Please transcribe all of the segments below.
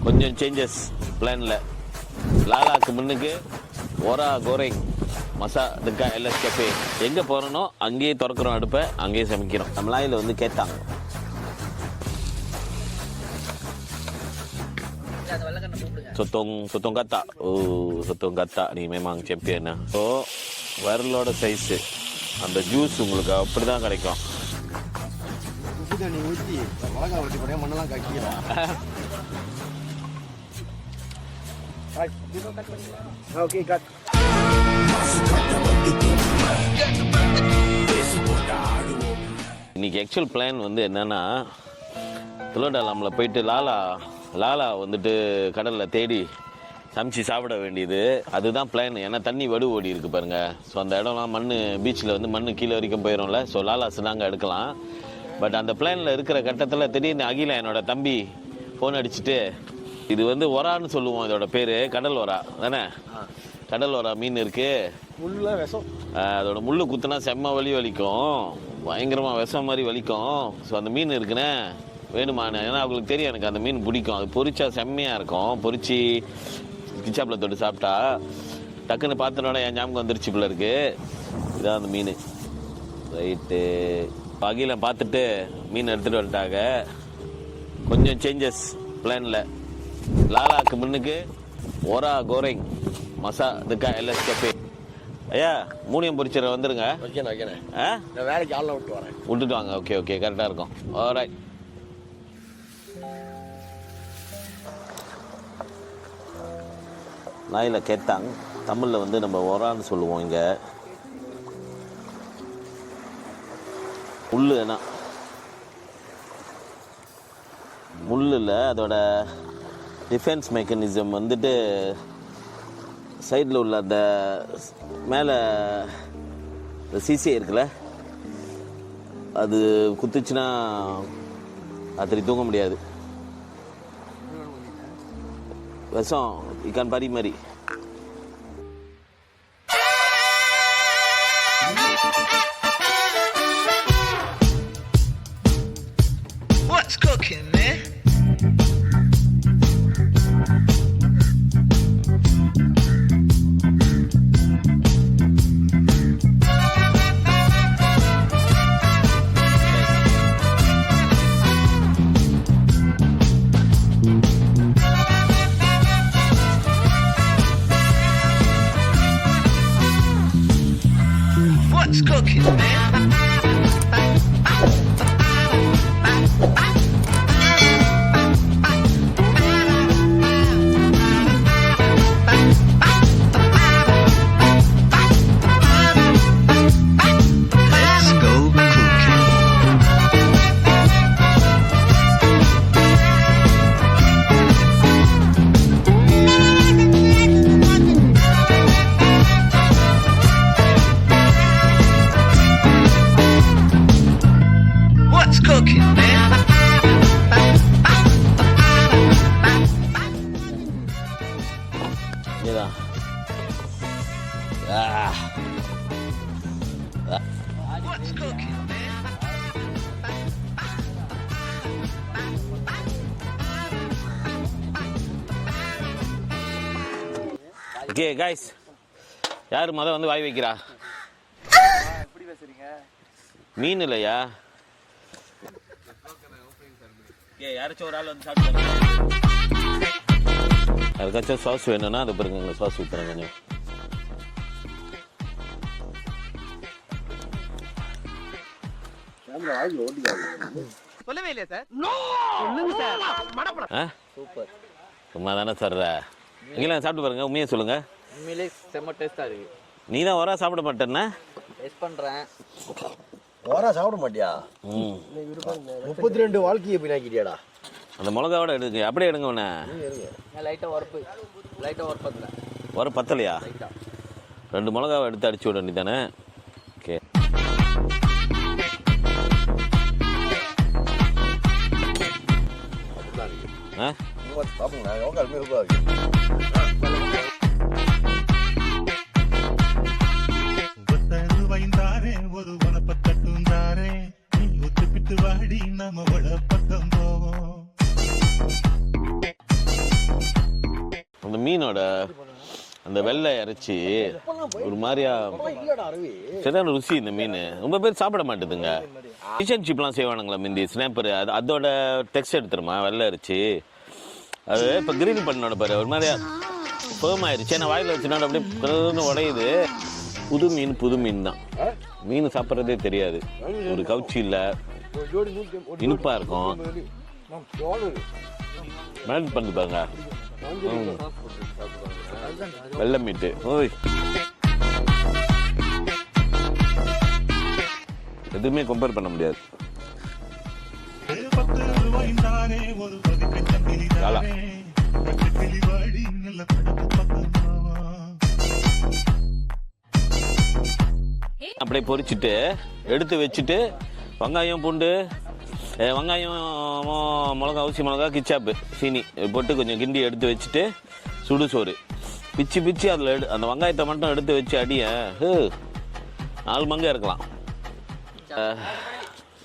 கொஞ்சம் சேஞ்சஸ் பிளானில். லாலாக்கு முன்னுக்கு ஒரா கோரேங் மசா துக்கா எல்எஸ் கஃபே. எங்கே போகிறனோ அங்கேயே திறக்கிறோம் அடுப்பை, அங்கேயே சமைக்கிறோம். மலாயில் வந்து கேட்டாங்க. Sotong kata. Oh, sotong kata ni memang champion lah. So, வரலோட சைஸு அந்த ஜூஸ் உங்களுக்கு அப்படி தான் கிடைக்கும். உப்பு தண்ணி ஊற்றி மிளகா வெட்டி போட மண்ணெல்லாம் கக்கிக்கிறோம். Okay cut. இன்னைக்கு ஆக்சுவல் பிளான் வந்து என்னன்னா, துளோடாலாமில் போயிட்டு லாலா வந்துட்டு கடலில் தேடி சமைச்சு சாப்பிட வேண்டியது. அதுதான் பிளான். ஏன்னா தண்ணி வடு ஓடி இருக்கு பாருங்க. ஸோ அந்த இடம்லாம் மண், பீச்சில் வந்து மண் கீழே வரைக்கும் போயிடும்ல. ஸோ லாலாஸ் நாங்கள் எடுக்கலாம். பட் அந்த பிளானில் இருக்கிற கட்டத்தில் திடீர்னு அகில என்னோட தம்பி ஃபோன் அடிச்சுட்டு, இது வந்து ஒரான்னு சொல்லுவோம், இதோட பேர் கடல் ஒரா தானே. கடல் ஒரா மீன் இருக்கு, முள்ள விஷம். அதோட முள்ளு குத்துனா செம்ம வலிக்கும், பயங்கரமாக விஷம் மாதிரி வலிக்கும். ஸோ அந்த மீன் இருக்குண்ணே வேணுமானு. ஏன்னா அவங்களுக்கு தெரியும் எனக்கு அந்த மீன் பிடிக்கும். அது பொரிச்சா செம்மையாக இருக்கும். பொரிச்சு கிச்சாப்பில் தொட்டு சாப்பிட்டா டக்குன்னு பார்த்தனோட என் ஞாபகம் வந்துருச்சு போல இருக்கு. இதான் அந்த மீன். ரைட்டு, அகில பார்த்துட்டு மீன் எடுத்துகிட்டு வந்துட்டாங்க. கொஞ்சம் சேஞ்சஸ் பிளானில். லாலாக்கு முன்னுக்கு ஒரா கோரேங் மசா துக்கா எல்எஸ் கஃபே. ஐயா மூணியம் பொரிச்சரை வந்துருங்க. வைக்கிறேன். நான் வேலைக்கு ஆள்லாம் விட்டு வரேன். விட்டுட்டு வாங்க. ஓகே ஓகே, கரெக்டாக இருக்கும். ஆல்ரைட். நாயில் கேத்தாங், தமிழில் வந்து நம்ம ஒரான்னு சொல்லுவோம். இங்கே முள், என்ன முள்ளில் அதோட டிஃபென்ஸ் மெக்கானிசம் வந்துட்டு சைடில் உள்ள அந்த மேலே இந்த சிசிஐ இருக்குல்ல, அது குத்துச்சுன்னா அத்தனை தூங்க முடியாது. விஷம் இக்கான் பறி மாதிரி. What's cooking, man? What's cooking, man? Let's go cooking. What's cooking, man? இதுதான். What's cooking, man? Okay guys, யார் வந்து வாய் வைக்கிறா? எப்படி பேசுறீங்க? மீன் இல்லையா? யாராச்சும் ஒரு ஆள் வந்து சாப்பிட்டு யாருக்காச்சும் சாஸ் வேணும்னா அது பாருங்க, சாஸ் ஊற்றுறேன் கொஞ்சம். சொல்லவே இல்லையா சார்? சூப்பர். சும்மா தானே சொல்ற. இங்கெல்லாம் சாப்பிட்டு பாருங்க, உண்மையை சொல்லுங்க. உண்மையிலே செம்ம டேஸ்ட்டாக இருக்குது. நீ தான் வரா சாப்பிட மாட்டேன்னா? டேஸ்ட் பண்ணுறேன். ஓரா சாப்பிட மாட்டியா? 32 வாழ்க்கையை பின்னாக்கிட்டியாடா. அந்த மிளகாவோட எடுங்க, அப்படியே எடுங்க. உடனே லைட்டாக உரப்பத்தில் வர பத்தலையா? 2 மிளகாவை எடுத்து அடிச்சு விட வேண்டியதானே? ஓகே. பாப்போங்க, யோகா இருக்கும். ஒரு வனப்பட்டுந்தாரே, நீ ஒத்துப்பிட்டு வாடி நம்ம பக்கம் போவோம். அந்த மீனோட அந்த வெள்ளை இறைச்சி ஒரு மாதிரியா சரியான ருசி. இந்த மீன் ரொம்ப பேர் சாப்பிட மாட்டேதுங்க. ஃபிஷ் அண்ட் சிப்லாம் செய்வானுங்களா முந்தி ஸ்னாப்பர், அதோட டெக்ஸ்ட் எடுத்துருமா வெள்ளை இறைச்சி. அது இப்போ கிரில் பண்ணோட பாரு ஒரு மாதிரியா ஃபேம் ஆயிடுச்சு. ஏன்னா வாயில் வச்சுனா அப்படியே உடையுது. புது மீன் தான். மீன் சாப்பிட்றதே தெரியாது. ஒரு கவுச்சி இல்லை, இனிப்பா இருக்கும். மேனேஜ் பண்ணி பாருங்க. வெள்ளை மீட்டு ஓய் எதுவுமே கம்பேர் பண்ண முடியாது. 10 ரூபாயும் தானே ஒரு பதுக்கு சங்கிலி நல்லா. தானே கிளிவாடி நல்ல படப்பு பக்கமாவா. அப்படியே பொரிச்சிட்டு எடுத்து வச்சுட்டு வெங்காயம் பூண்டு வெங்காயம் மிளகா ஊசி மிளகா கிச்சாப்பு சீனி போட்டு கொஞ்சம் கிண்டி எடுத்து வச்சுட்டு சுடு சோறு பிச்சு அதில் அந்த வெங்காயத்தை மட்டும் எடுத்து வச்சு அடிய 4 மங்க இருக்கலாம்.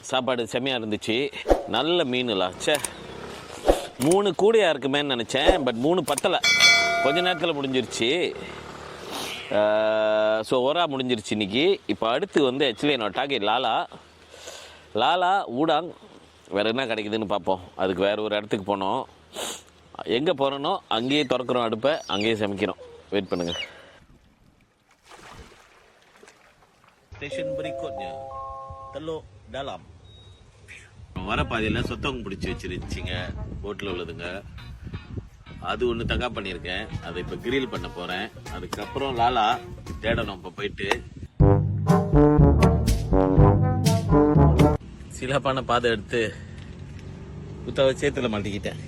சாப்பாடு செம்மையாக இருந்துச்சு. நல்ல மீனுலா. சே 3 கூடையாக இருக்குமேன்னு நினச்சேன். பட் 3 பத்தலை, கொஞ்ச நேரத்தில் முடிஞ்சிருச்சு. ஸோ ஒரா முடிஞ்சிருச்சு இன்னைக்கு. இப்போ அடுத்து வந்து ஆக்சுவலி என்னோட டார்கெட் லாலா ஊடாங். வேறு என்ன கிடைக்குதுன்னு பார்ப்போம். அதுக்கு வேறு ஒரு இடத்துக்கு போனோம். எங்கே போகிறோனோ அங்கேயே திறக்கிறோம் அடுப்பை, அங்கேயே சமைக்கிறோம். வெயிட் பண்ணுங்க. ஸ்டேஷன் பரிக்கோட்யா தல்லோ டாலாம் வர பாதையில் சொத்தவங்க பிடிச்சி வச்சிருச்சுங்க. போட்டில் உள்ளதுங்க. அது ஒன்று தகா பண்ணியிருக்கேன். அதை இப்போ கிரில் பண்ண போகிறேன். அதுக்கப்புறம் லாலா தேடணும். இப்போ போயிட்டு சிலாப்பான பாதை எடுத்து குத்தாவை சேத்துல மாட்டிக்கிட்டேன்.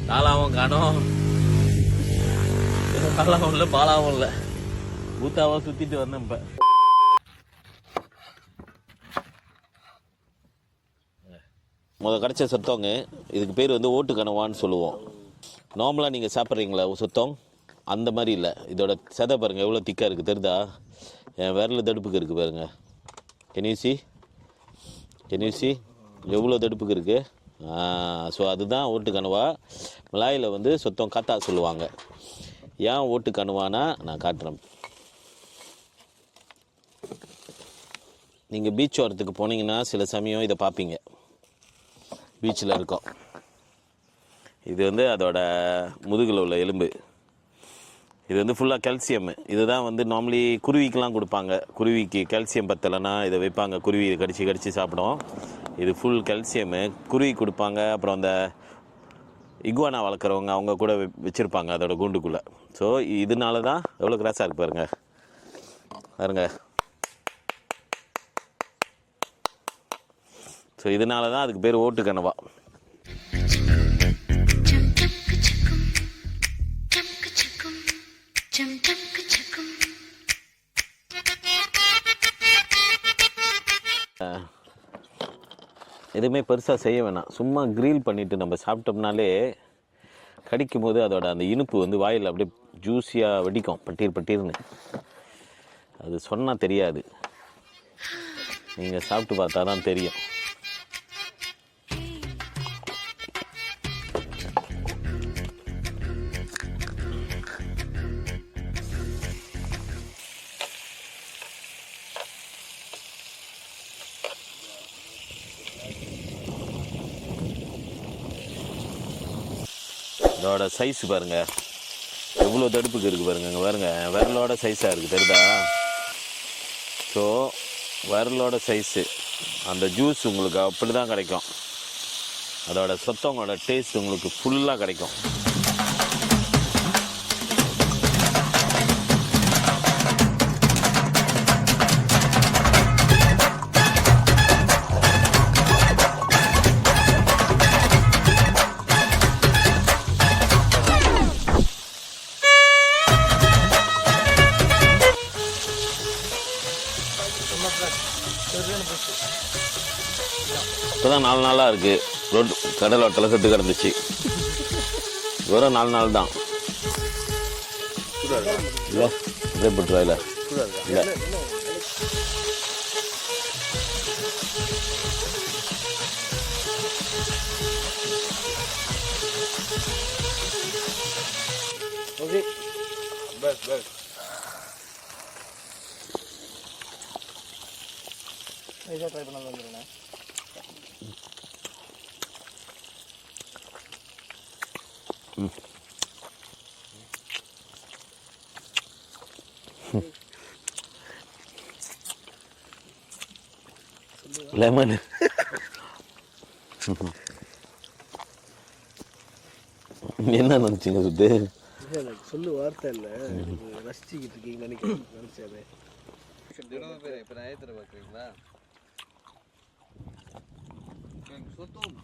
லாலாவும் காணோம், லாலாவும் இல்லை பாலாவும் இல்லை. பூத்தாவா சுத்திட்டு வந்தேன். இப்ப கிடைச்ச சொத்தவங்க. இதுக்கு பேர் வந்து ஓட்டு கனவான்னு சொல்லுவோம். நார்மலாக நீங்கள் சாப்பிட்றீங்களா சொத்தம், அந்த மாதிரி இல்லை. இதோட செதை பாருங்கள் எவ்வளோ திக்காக இருக்குது, தெரியுதா? என் விரல் தடுப்புக்கு இருக்குது பாருங்க. கெனியூசி எவ்வளோ தடுப்புக்கு இருக்குது. ஸோ அதுதான் ஓட்டு கனவா. மலாயில் வந்து சொத்தம் காத்தா சொல்லுவாங்க. ஏன் ஓட்டு கனவானா நான் காட்டுறேன். நீங்கள் பீச் ஓரத்துக்கு போனீங்கன்னா சில சமயம் இதை பார்ப்பீங்க. பீச்சில் இருக்கும். இது வந்து அதோட முதுகில் உள்ள எலும்பு. இது வந்து ஃபுல்லாக கால்சியம். இதுதான் வந்து நார்மலி குருவிக்கெலாம் கொடுப்பாங்க. குருவிக்கு கால்சியம் பத்தலைன்னா இதை வைப்பாங்க. குருவி கடிச்சு சாப்பிடும். இது ஃபுல் கால்சியமு. குருவி கொடுப்பாங்க. அப்புறம் அந்த இகுவானா வளர்க்குறவங்க அவங்க கூட வச்சுருப்பாங்க அதோட கூண்டுக்குள்ளே. ஸோ இதனால தான் எவ்வளோ கிராஸாக இருக்கு பாருங்க. ஸோ இதனால தான் அதுக்கு பேர் ஓட்டு கனவா. எதுவுமே பெருசாக செய்ய வேணாம். சும்மா கிரில் பண்ணிவிட்டு நம்ம சாப்பிட்டோம்னாலே கடிக்கும் போது அதோட அந்த இனிப்பு வந்து வாயில் அப்படியே ஜூஸியாக வெடிக்கும். பட்டீர்னு. அது சொன்னால் தெரியாது, நீங்கள் சாப்பிட்டு பார்த்தா தான் தெரியும். இதோட சைஸ் பாருங்க எவ்வளோ தடுப்புக்கு இருக்குது பாருங்க. அங்கே பாருங்க விரலோட சைஸாக இருக்குது, தெரியுதா? ஸோ விரலோட சைஸு அந்த ஜூஸ் உங்களுக்கு அப்படி தான் கிடைக்கும். அதோட சொத்தவங்களோட டேஸ்ட் உங்களுக்கு ஃபுல்லாக கிடைக்கும். இப்போதான் 4 நாளாக இருக்குது. ரோட்டு கடல் ஓட்டத்தில் செத்து கிடந்துச்சு. வெறும் 4 நாள் தான். இல்லை அப்படியே போட்டுருவா. இல்லை நைஸாக ட்ரை பண்ண வந்துடுண்ணே. லெமன் என்ன நினச்சிங்க சுத்து? சொல்லு வார்த்தை இல்லை, ரசிச்சுக்கிட்டு இருக்கீங்க நினைச்சாரு. இப்போ நான் ஏற்றுற பார்க்குறீங்களா? சுத்தம்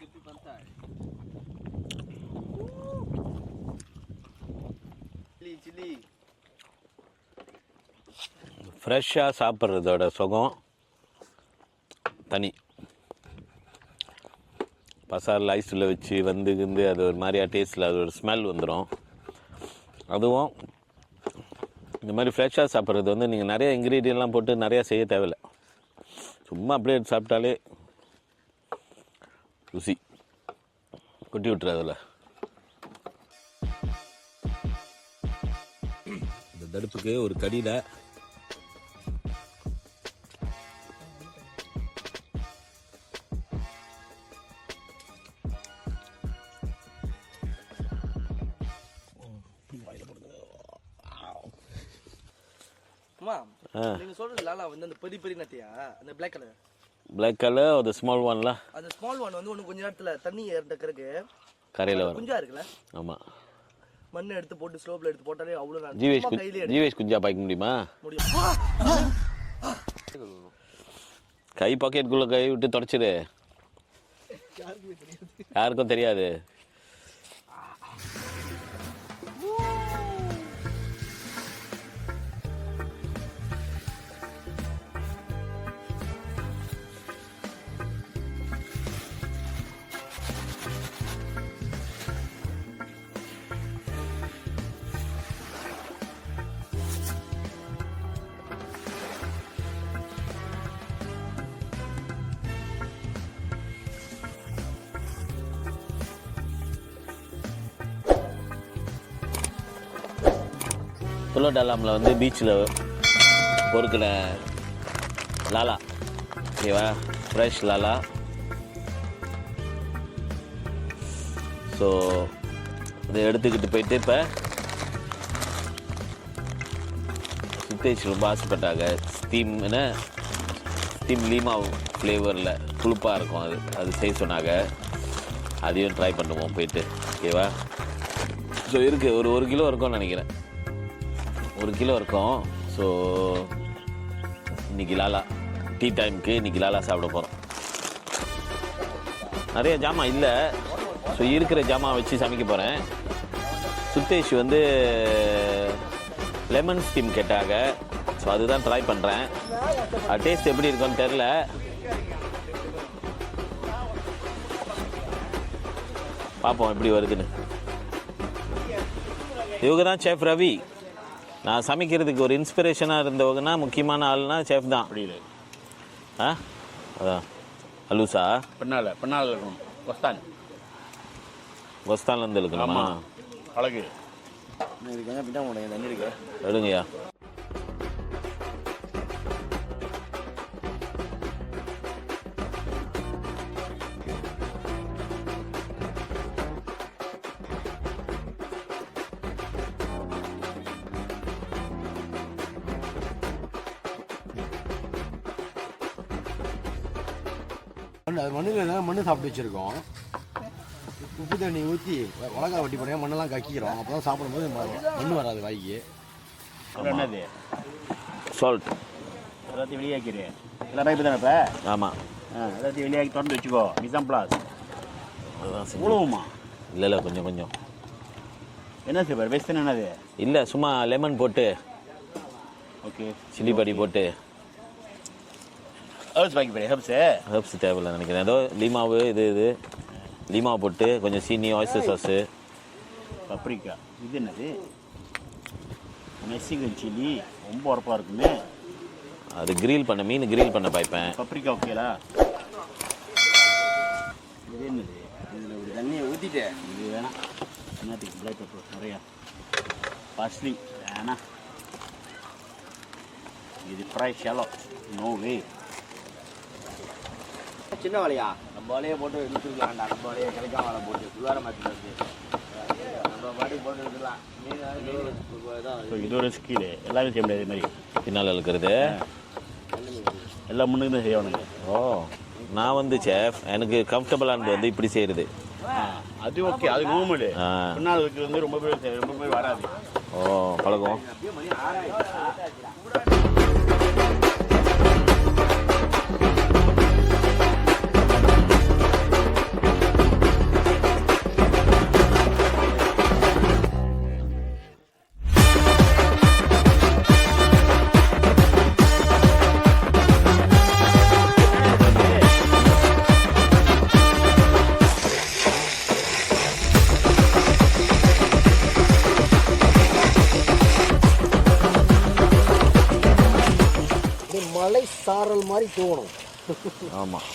கிட்டி பார்த்தா சில்லி ஃப்ரெஷ்ஷாக சாப்பிட்றதோட சுகம் தனி. பசாரில் ஐஸில் வச்சு வந்து அது ஒரு மாதிரியா டேஸ்ட்டில் அது ஒரு ஸ்மெல் வந்துடும். அதுவும் இந்த மாதிரி ஃப்ரெஷ்ஷாக சாப்பிட்றது வந்து நீங்கள் நிறைய இன்க்ரீடியன்ட்லாம் போட்டு நிறையா செய்ய தேவையில்லை. சும்மா அப்படியே சாப்பிட்டாலே ருசி கொட்டி விட்டுரு. அதில் இந்த தடுப்புக்கு ஒரு கடியில் நீங்க சொல்றது லாலா வந்து அந்த பெரிய பெரிய நத்தையா, அந்த பிளாக் கலர் ஒரு ஸ்மால் ஒன்ல அந்த ஸ்மால் ஒன் வந்து ஒன்று கொஞ்ச நேரத்துல தண்ணி ஏறதுக்கு கரையில் வரும். குஞ்சா இருக்குல்ல? ஆமாம், மண்ணை எடுத்து போட்டு ஸ்லோப்ல எடுத்து போட்டாலே அவ்வளோ ஜீவேஷ் குஞ்சா பாய்க்க முடியுமா? கை பாக்கெட்டுக்குள்ளே கை விட்டு தொடச்சிடு, யாருக்கும் தெரியாது. புல்லோ டலாமில் வந்து பீச்சில் பொறுக்கின லாலா, ஓகேவா? ஃப்ரெஷ் லாலா. ஸோ இதை எடுத்துக்கிட்டு போயிட்டு இப்போ சுத்தேஷ் ரொம்ப ஆசைப்பட்டாங்க. ஸ்டீம் லீமா ஃப்ளேவரில் புளிப்பாக இருக்கும், அது செய்ய சொன்னாங்க. அதையும் ட்ரை பண்ணுவோம் போயிட்டு, ஓகேவா? ஸோ இருக்குது, ஒரு 1 கிலோ இருக்கும்னு நினைக்கிறேன். 1 கிலோ இருக்கும். ஸோ இன்றைக்கி லாலா டீ டைமுக்கு இன்றைக்கி லாலா சாப்பிட போகிறோம். நிறைய ஜாமான் இல்லை, ஸோ இருக்கிற ஜாமான் வச்சு சமைக்க போகிறேன். சுத்தேஷ் வந்து லெமன் ஸ்டீம் கேட்டாங்க, ஸோ அதுதான் ட்ரை பண்ணுறேன். டேஸ்ட் எப்படி இருக்குன்னு தெரில. பார்ப்போம் எப்படி வருதுன்னு. இவங்க தான் செஃப் ரவி. நான் சமைக்கிறதுக்கு ஒரு இன்ஸ்பிரேஷனாக இருந்தவங்கன்னா முக்கியமான ஆள்னா செஃப் தான். புரியல. அதான் அலூசா பின்னால் இருக்கணும். வஸ்தான்லேருந்து இருக்கணுமா? அழகு இதுக்கு கொஞ்சம் பின்னா போடுங்க, தண்ணி இருக்கு எடுங்கய்யா. அது மண்ணு சாப்பிட்டு வச்சிருக்கோம். உப்பு தண்ணி ஊற்றி மிளகா வட்டி போடுங்க, மண்ணெல்லாம் கக்கிக்கிறோம். அப்போ தான் சாப்பிடும்போது மண் வராது வாய்க்கு. என்னது சால்ட் எல்லாத்தையும் வெளியாக்கிறேன். எல்லாம் ரைப்பு தானே இப்போ? ஆமாம், எல்லாத்தையும் வெளியாக்கி திறந்து வச்சுக்கோ. மிசாம் பிளாஸ் அதுதான் உழுவுமா? இல்லை கொஞ்சம் என்ன சார் வெஸ்ட் என்னது? இல்லை, சும்மா லெமன் போட்டு ஓகே, சில்லி படி போட்டு ஹர்ப்ஸ் பாக்கி போய் ஹர்ப்ஸ் தேவையில்லை நினைக்கிறேன். ஏதோ லீமாவு இது லீமாவை போட்டு கொஞ்சம் சீனி, ஆயிஸ்டர் சாஸு, பப்ரிக்கா. இது என்னது? மெக்சிகன் சில்லி ரொம்ப உரப்பாக இருக்குமே. அது கிரில் பண்ண மீன் கிரில் பண்ண பாய்ப்பேன். பப்ரிக்கா ஓகேலா? இது என்னது? இதில் ஒரு தண்ணியை ஊற்றிட்டு இது வேணாம். என்னத்துக்கு பிளாக் பெப்பர் நிறையா பார்ஸ்லி வேணா இது ஃப்ரை ஷாலோ நோ வே சின்ன வலையா நம்ம வலையை போட்டு இழுத்துக்கலாம்டா நம்ம வலையை கிடைக்காம வலை போட்டு சுகார மாற்றி நம்ம பாட்டுக்கு போட்டு எடுத்துக்கலாம் ஸோ இது ஒரு ஸ்கீலு எல்லாமே செய்ய முடியாது இது மாதிரி பின்னால் இருக்கிறது எல்லா முன்னுக்கு தான் செய்யணுங்க ஓ நான் வந்து செஃப் எனக்கு கம்ஃபர்டபுளானது வந்து இப்படி செய்கிறது அது ஓகே அது நோமலு ஆ. பின்னால் இருக்கிறது வந்து ரொம்ப பேர் வராது ஓ பழகும் மலை சாரல் மாதிரி தோணும். ஆமாம்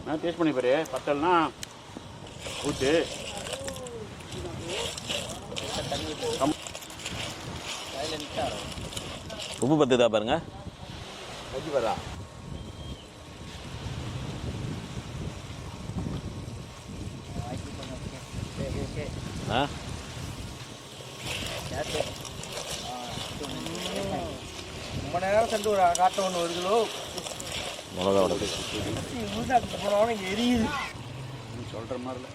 நான் டேஸ்ட் பண்ணி பாரு பத்தல்னா ஊற்று உப்பு பத்துதா பாருங்க வச்சு வரா ஆ ரொம்ப நேரம் சென்று ஒரு காட்ட ஒன்று 1 கிலோ மிளகா உடம்பு போனவன எரியுது நீ சொல்கிற மாதிரி இல்லை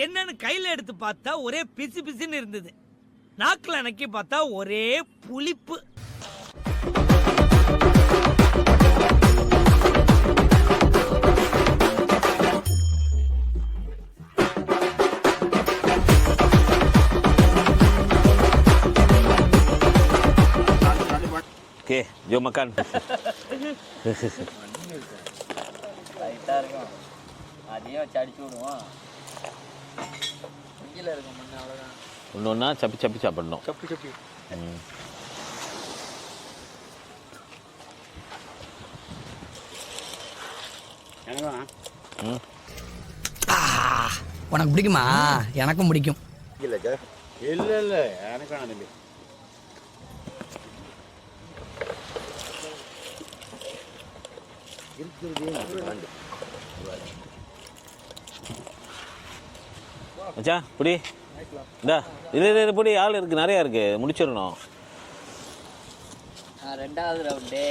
என்னன்னு கையில எடுத்து பார்த்தா ஒரே பிசு பிசுன்னு இருந்தது. நாக்குல அணைக்கி பார்த்தா ஒரே புளிப்பு. ஓகே ஜோ மக்கான் லைட்டாக இருக்கும் அதையும் வச்சு அடிச்சு விடுவோம் கீழே இருக்கும் முன்ன அவ்வளோதான் ஒன்று ஒன்றா சப்பி சப்பி சாப்பிடணும் சப்பி சப்பி ம். எனக்கும் ம் உனக்கு பிடிக்குமா? எனக்கும் பிடிக்கும். இல்லை இல்லை எனக்கு வேணாம் தம்பி மச்சா புடி இந்தா இது புடி ஆள் இருக்குது நிறையா இருக்குது முடிச்சிடணும். ரெண்டாவது ரவுண்டு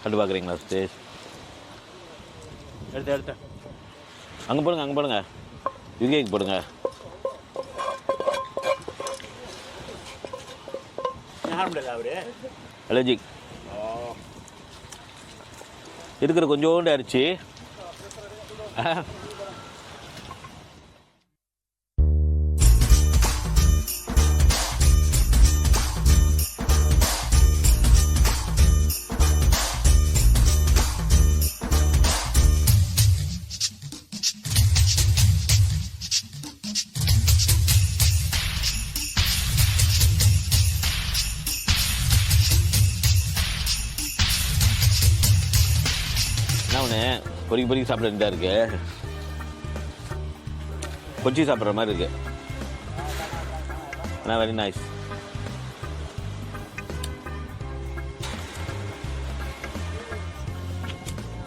கண்டு பார்க்குறீங்களா ஸ்டேஜ் எடுத்தேன் அங்கே போடுங்க யுகேக்கு போடுங்க. முடியல அவரு அலர்ஜிக் இருக்கிற கொஞ்சோண்டு அரிச்சு பொறுக்கி சாப்பிட வேண்டியதாக இருக்கு. பொச்சி சாப்பிட்ற மாதிரி இருக்கு. ஆனால் வெரி நைஸ்.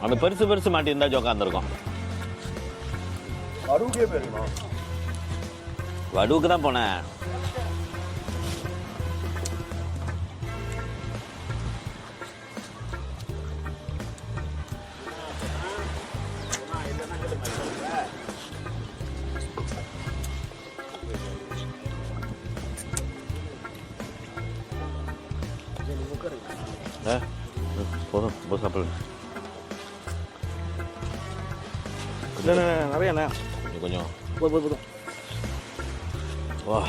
அந்த பெருசு மாட்டியிருந்தா ஜோக்கா இருந்திருக்கும். வடுவுக்கு தான் போனேன். போதும் போதும் சாப்பிடல. நிறையண்ணா கொஞ்சம் வா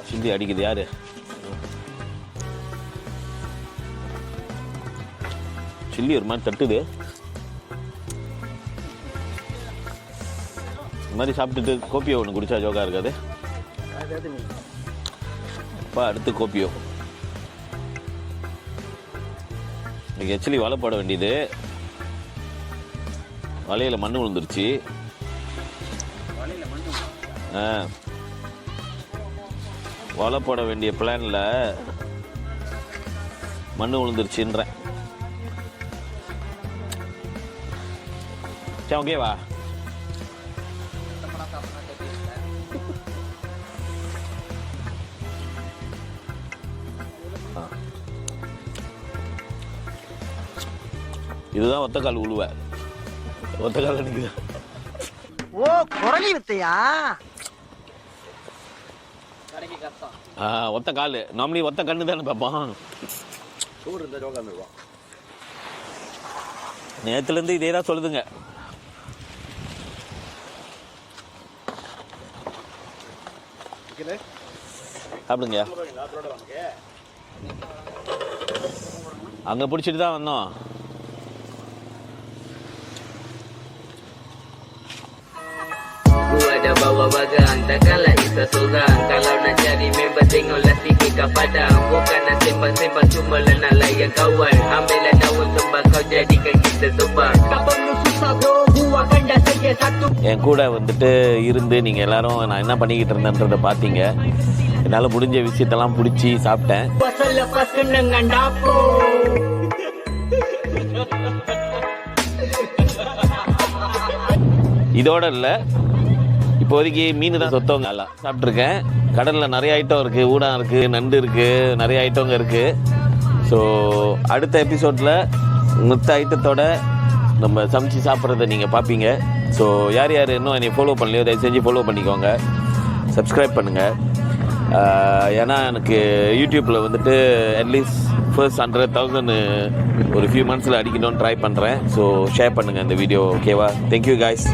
சில்லி அடிக்குது யாரு? சில்லி ஒரு மாதிரி தட்டுது. இந்த மாதிரி சாப்பிட்டுட்டு கோப்பியோ ஒன்று குடிச்சா ஜோக்கா இருக்காது. அப்பா அடுத்து கோப்பியோ. இன்னைக்கு ஆக்சுவலி வலை போட வேண்டியது, வலையில மண் விழுந்துருச்சு. வலை போட வேண்டிய பிளான்ல மண் விழுந்துருச்சுன்றேன். சரி ஓகேவா? இதுதான் ஒத்தக்கால் உழுவ. ஒத்தக்கால் அடிக்குது. ஓ குரலி வித்தையா? ஒத்த கால் நார்மலி ஒத்த கண்ணு தானே பார்ப்பான். சோறு இருந்தால் ஜோக்கா இருந்துருவான். நேற்றுலேருந்து இதே தான் சொல்லுதுங்க. சாப்பிடுங்க. அங்கே பிடிச்சிட்டு தான் வந்தோம். Ada bawa bagang, tak kalah isa seorang. Kalau nak cari member tengoklah TV kat Padang. Bukan nak sembang-sembang cuma lah nak layan kawan. Ambillah daun tembakau jadikan kita terbang. Tak perlu susah bro, buahkan dah saja satu. என் கூட வந்துட்டு இருந்து நீங்கள் எல்லாரும் நான் என்ன பண்ணிக்கிட்டு இருந்தேன்றதை பார்த்தீங்க. என்னால் முடிஞ்ச விஷயத்தெல்லாம் பிடிச்சி சாப்பிட்டேன். Pasal lepas kenangan dapur. இதோட இல்லை, இப்போதைக்கு மீன் தான் சொத்தவங்க நல்லா சாப்பிட்ருக்கேன். கடலில் நிறைய ஐட்டம் இருக்குது, ஊடம் இருக்குது, நண்டு இருக்குது, நிறைய ஐட்டங்க இருக்குது. ஸோ அடுத்த எபிசோடில் மொத்த ஐட்டத்தோட நம்ம சமைச்சு சாப்பிட்றத நீங்கள் பார்ப்பீங்க. ஸோ யார் யார் இன்னும் என்னை ஃபாலோ பண்ணலையோ தயவு செஞ்சு ஃபாலோ பண்ணிக்கோங்க, சப்ஸ்கிரைப் பண்ணுங்கள். ஏன்னா எனக்கு யூடியூப்பில் வந்துட்டு அட்லீஸ்ட் ஃபர்ஸ்ட் 100,000 ஒரு ஃபியூ மந்த்ஸில் அடிக்கணும்னு ட்ரை பண்ணுறேன். ஸோ ஷேர் பண்ணுங்கள் இந்த வீடியோ. ஓகேவா? Thank you guys.